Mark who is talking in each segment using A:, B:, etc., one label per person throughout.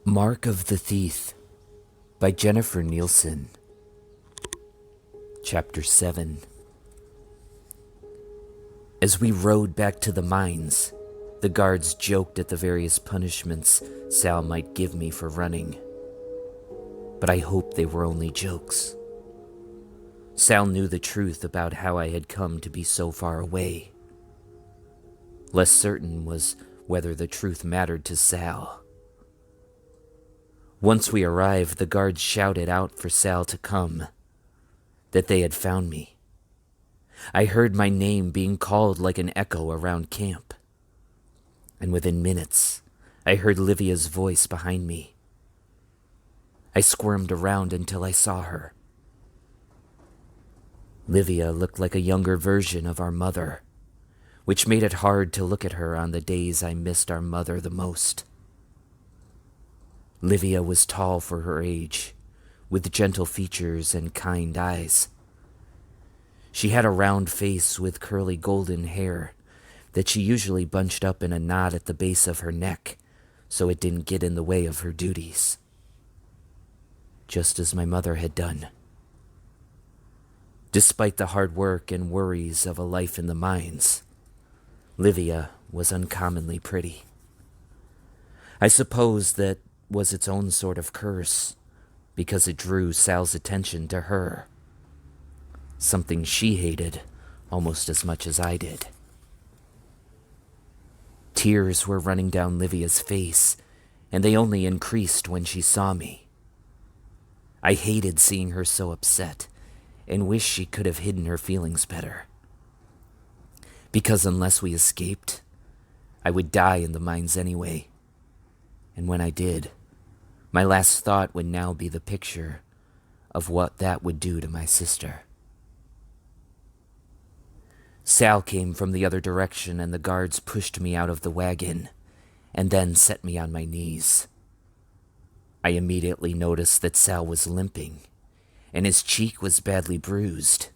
A: Mark of the Thief by Jennifer Nielsen. Chapter 7. As we rode back to the mines, the guards joked at the various punishments Sal might give me for running. But I hoped they were only jokes. Sal knew the truth about how I had come to be so far away. Less certain was whether the truth mattered to Sal. Once we arrived, the guards shouted out for Sal to come, that they had found me. I heard my name being called like an echo around camp. And within minutes, I heard Livia's voice behind me. I squirmed around until I saw her. Livia looked like a younger version of our mother, which made it hard to look at her on the days I missed our mother the most. Livia was tall for her age, with gentle features and kind eyes. She had a round face with curly golden hair that she usually bunched up in a knot at the base of her neck so it didn't get in the way of her duties. Just as my mother had done. Despite the hard work and worries of a life in the mines, Livia was uncommonly pretty. I suppose that was its own sort of curse, because it drew Sal's attention to her, something she hated almost as much as I did. Tears were running down Livia's face, and they only increased when she saw me. I hated seeing her so upset, and wished she could have hidden her feelings better. Because unless we escaped, I would die in the mines anyway. And when I did, my last thought would now be the picture of what that would do to my sister. Sal came from the other direction, and the guards pushed me out of the wagon, and then set me on my knees. I immediately noticed that Sal was limping, and his cheek was badly bruised.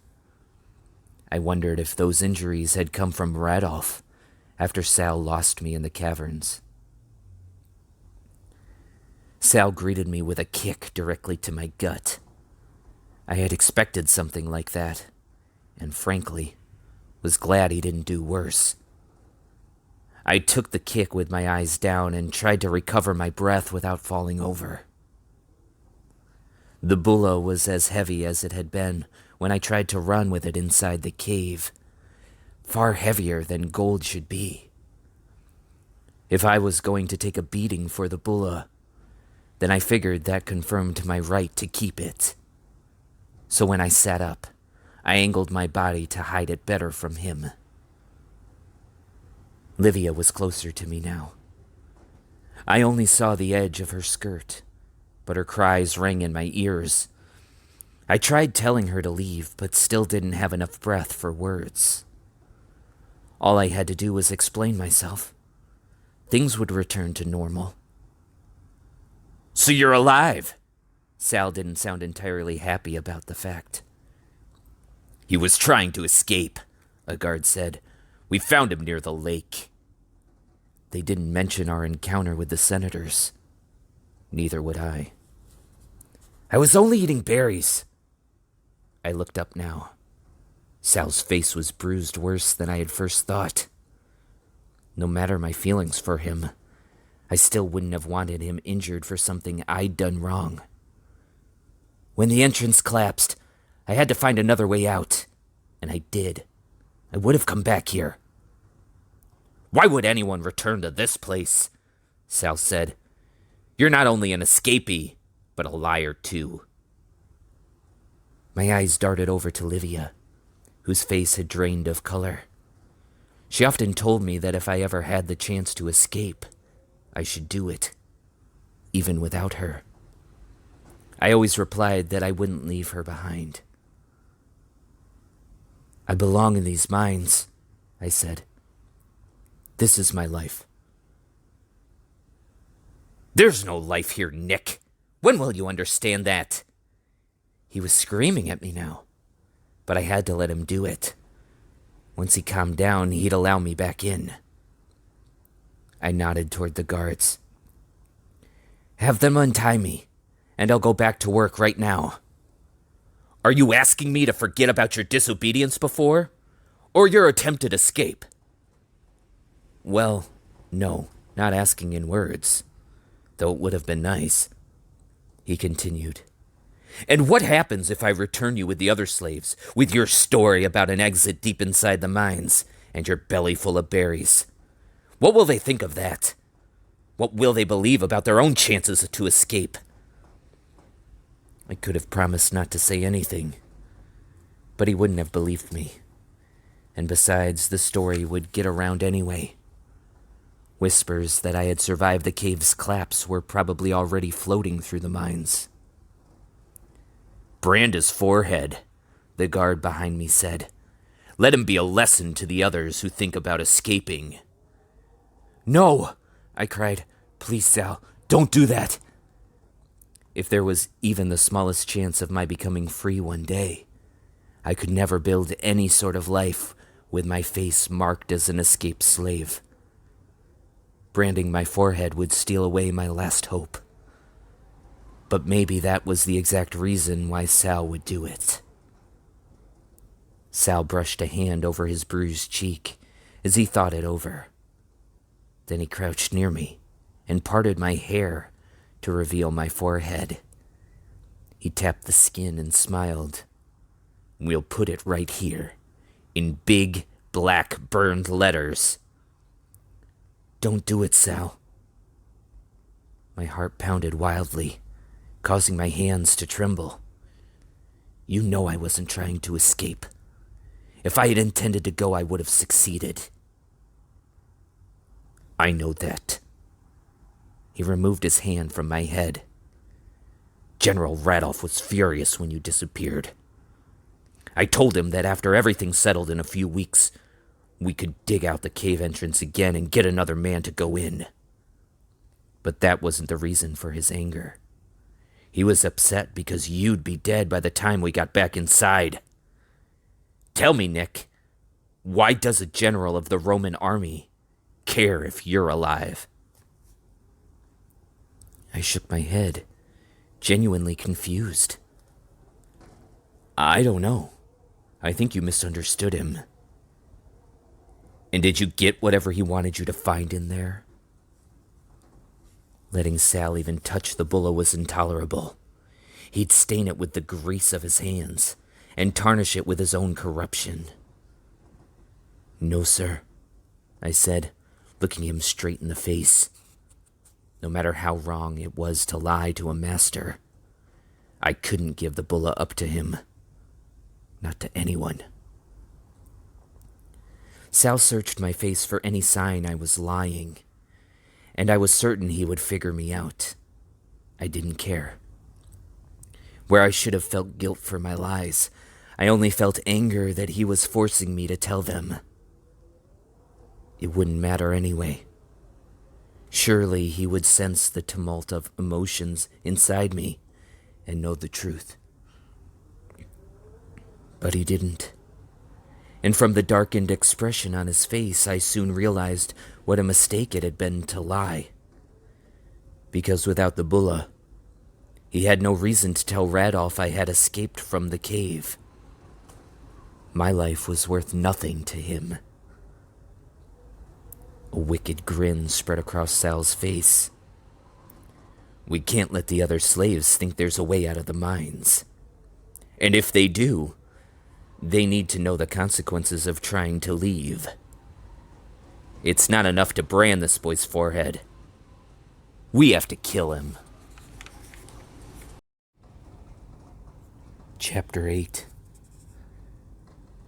A: I wondered if those injuries had come from Radolf after Sal lost me in the caverns. Sal greeted me with a kick directly to my gut. I had expected something like that, and frankly, was glad he didn't do worse. I took the kick with my eyes down and tried to recover my breath without falling over. The bulla was as heavy as it had been when I tried to run with it inside the cave, far heavier than gold should be. If I was going to take a beating for the bulla, then I figured that confirmed my right to keep it. So when I sat up, I angled my body to hide it better from him. Livia was closer to me now. I only saw the edge of her skirt, but her cries rang in my ears. I tried telling her to leave, but still didn't have enough breath for words. All I had to do was explain myself. Things would return to normal. "So you're alive!" Sal didn't sound entirely happy about the fact. "He was trying to escape," a guard said. "We found him near the lake." They didn't mention our encounter with the senators. Neither would I. "I was only eating berries." I looked up now. Sal's face was bruised worse than I had first thought. No matter my feelings for him, I still wouldn't have wanted him injured for something I'd done wrong. When the entrance collapsed, I had to find another way out, and I did. I would have come back here. "Why would anyone return to this place?" Sal said. "You're not only an escapee, but a liar too." My eyes darted over to Livia, whose face had drained of color. She often told me that if I ever had the chance to escape, I should do it, even without her. I always replied that I wouldn't leave her behind. "I belong in these mines," I said. "This is my life." "There's no life here, Nick. When will you understand that?" He was screaming at me now, but I had to let him do it. Once he calmed down, he'd allow me back in. I nodded toward the guards. Have them untie me, and I'll go back to work right now. Are you asking me to forget about your disobedience before? Or your attempted escape? Well, no, not asking in words, though it would have been nice. He continued. And what happens if I return you with the other slaves, with your story about an exit deep inside the mines, and your belly full of berries? What will they think of that? What will they believe about their own chances to escape? I could have promised not to say anything, but he wouldn't have believed me. And besides, the story would get around anyway. Whispers that I had survived the cave's collapse were probably already floating through the mines. Brand his forehead, the guard behind me said. Let him be a lesson to the others who think about escaping. No, I cried. Please, Sal, don't do that. If there was even the smallest chance of my becoming free one day, I could never build any sort of life with my face marked as an escaped slave. Branding my forehead would steal away my last hope. But maybe that was the exact reason why Sal would do it. Sal brushed a hand over his bruised cheek as he thought it over. Then he crouched near me and parted my hair to reveal my forehead. He tapped the skin and smiled. We'll put it right here, in big, black, burned letters. Don't do it, Sal. My heart pounded wildly, causing my hands to tremble. You know I wasn't trying to escape. If I had intended to go, I would have succeeded. I know that. He removed his hand from my head. General Radolf was furious when you disappeared. I told him that after everything settled in a few weeks, we could dig out the cave entrance again and get another man to go in. But that wasn't the reason for his anger. He was upset because you'd be dead by the time we got back inside. Tell me, Nick, why does a general of the Roman army care if you're alive? I shook my head, genuinely confused. I don't know. I think you misunderstood him. And did you get whatever he wanted you to find in there? Letting Sal even touch the bulla was intolerable. He'd stain it with the grease of his hands and tarnish it with his own corruption. No, sir, I said, looking him straight in the face. No matter how wrong it was to lie to a master, I couldn't give the bulla up to him. Not to anyone. Sal searched my face for any sign I was lying, and I was certain he would figure me out. I didn't care. Where I should have felt guilt for my lies, I only felt anger that he was forcing me to tell them. It wouldn't matter anyway. Surely he would sense the tumult of emotions inside me and know the truth. But he didn't. And from the darkened expression on his face, I soon realized what a mistake it had been to lie. Because without the bulla, he had no reason to tell Radolf I had escaped from the cave. My life was worth nothing to him. A wicked grin spread across Sal's face. We can't let the other slaves think there's a way out of the mines. And if they do, they need to know the consequences of trying to leave. It's not enough to brand this boy's forehead. We have to kill him. Chapter 8.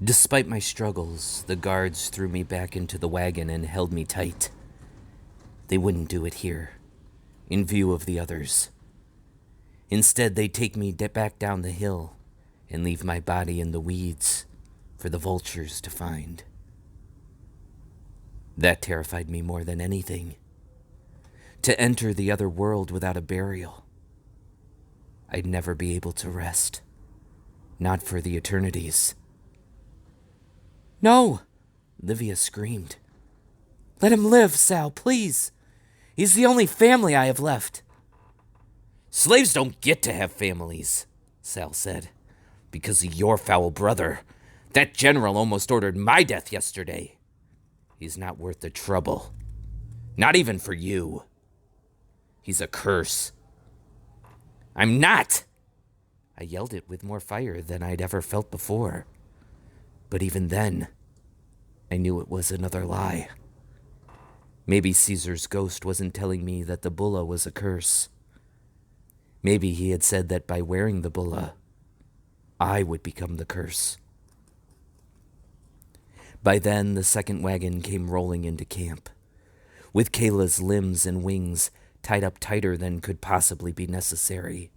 A: Despite my struggles, the guards threw me back into the wagon and held me tight. They wouldn't do it here, in view of the others. Instead, they'd take me back down the hill and leave my body in the weeds for the vultures to find. That terrified me more than anything. To enter the other world without a burial. I'd never be able to rest. Not for the eternities. No! Livia screamed. Let him live, Sal, please. He's the only family I have left. Slaves don't get to have families, Sal said, because of your foul brother. That general almost ordered my death yesterday. He's not worth the trouble. Not even for you. He's a curse. I'm not! I yelled it with more fire than I'd ever felt before. But even then, I knew it was another lie. Maybe Caesar's ghost wasn't telling me that the bulla was a curse. Maybe he had said that by wearing the bulla, I would become the curse. By then, the second wagon came rolling into camp, with Kayla's limbs and wings tied up tighter than could possibly be necessary.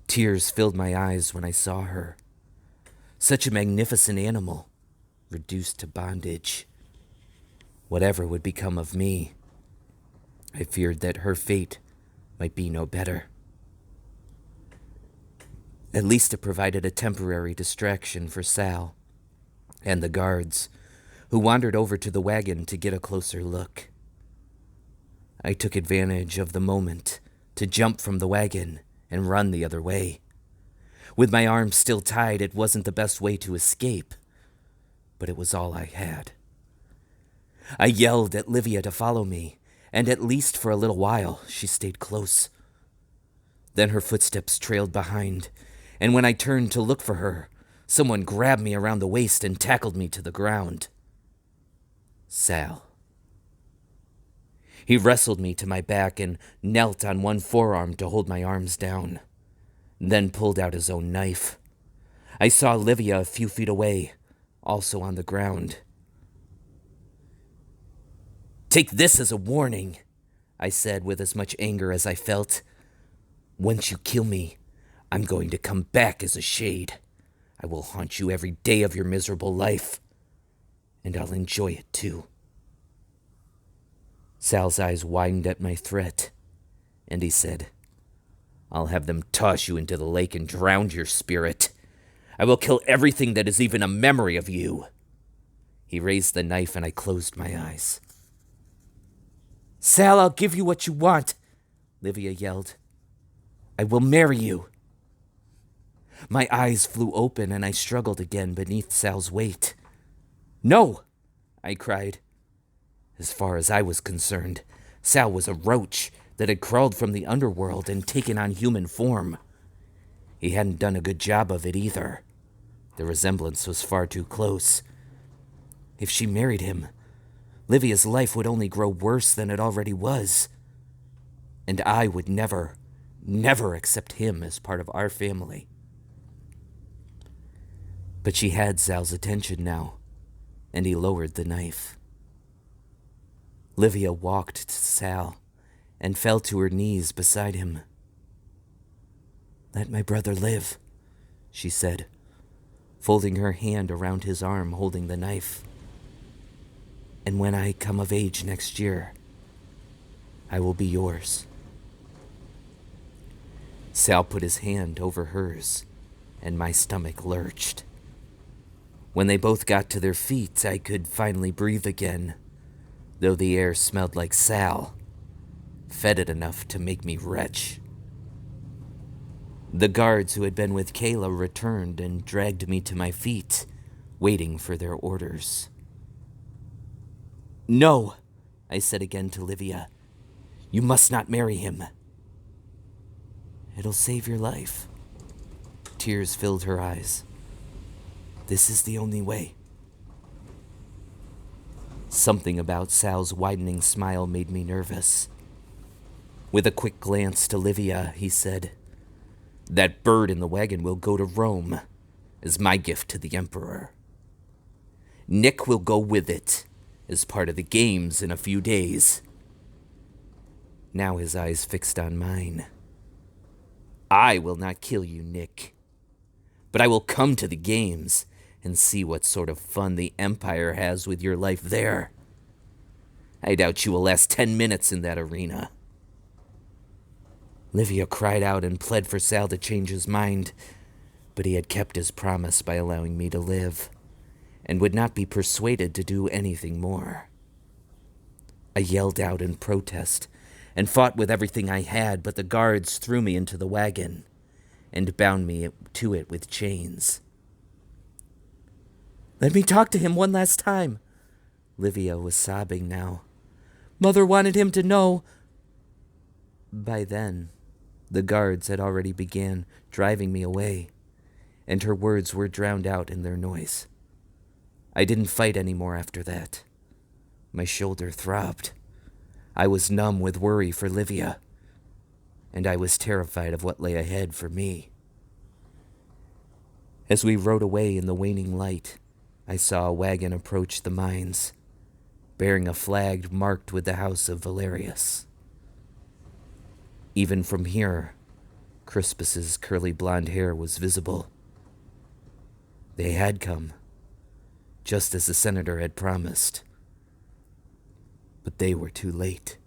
A: Tears filled my eyes when I saw her. Such a magnificent animal, reduced to bondage. Whatever would become of me, I feared that her fate might be no better. At least it provided a temporary distraction for Sal and the guards, who wandered over to the wagon to get a closer look. I took advantage of the moment to jump from the wagon and run the other way. With my arms still tied, it wasn't the best way to escape, but it was all I had. I yelled at Livia to follow me, and at least for a little while, she stayed close. Then her footsteps trailed behind, and when I turned to look for her, someone grabbed me around the waist and tackled me to the ground. Sal. He wrestled me to my back and knelt on one forearm to hold my arms down, then pulled out his own knife. I saw Livia a few feet away, also on the ground. "Take this as a warning," I said with as much anger as I felt. "Once you kill me, I'm going to come back as a shade. I will haunt you every day of your miserable life, and I'll enjoy it too." Sal's eyes widened at my threat, and he said, "I'll have them toss you into the lake and drown your spirit. I will kill everything that is even a memory of you." He raised the knife and I closed my eyes. "Sal, I'll give you what you want," Livia yelled. "I will marry you." My eyes flew open and I struggled again beneath Sal's weight. "No!" I cried. As far as I was concerned, Sal was a roach that had crawled from the underworld and taken on human form. He hadn't done a good job of it either. The resemblance was far too close. If she married him, Livia's life would only grow worse than it already was. And I would never accept him as part of our family. But she had Sal's attention now, and he lowered the knife. Livia walked to Sal and fell to her knees beside him. "Let my brother live," she said, folding her hand around his arm holding the knife. "And when I come of age next year, I will be yours." Sal put his hand over hers, and my stomach lurched. When they both got to their feet, I could finally breathe again, though the air smelled like Sal, fetid enough to make me retch. The guards who had been with Kayla returned and dragged me to my feet, waiting for their orders. "No," I said again to Livia. "You must not marry him." "It'll save your life." Tears filled her eyes. "This is the only way." Something about Sal's widening smile made me nervous. With a quick glance to Livia, he said, "That bird in the wagon will go to Rome as my gift to the Emperor. Nick will go with it as part of the games in a few days." Now his eyes fixed on mine. "I will not kill you, Nick, but I will come to the games and see what sort of fun the Empire has with your life there. I doubt you will last 10 minutes in that arena." Livia cried out and pled for Sal to change his mind, but he had kept his promise by allowing me to live, and would not be persuaded to do anything more. I yelled out in protest and fought with everything I had, but the guards threw me into the wagon and bound me to it with chains. "Let me talk to him one last time." Livia was sobbing now. "Mother wanted him to know." By then, the guards had already began driving me away, and her words were drowned out in their noise. I didn't fight anymore after that. My shoulder throbbed. I was numb with worry for Livia, and I was terrified of what lay ahead for me. As we rode away in the waning light, I saw a wagon approach the mines, bearing a flag marked with the house of Valerius. Even from here, Crispus's curly blonde hair was visible. They had come, just as the senator had promised. But they were too late.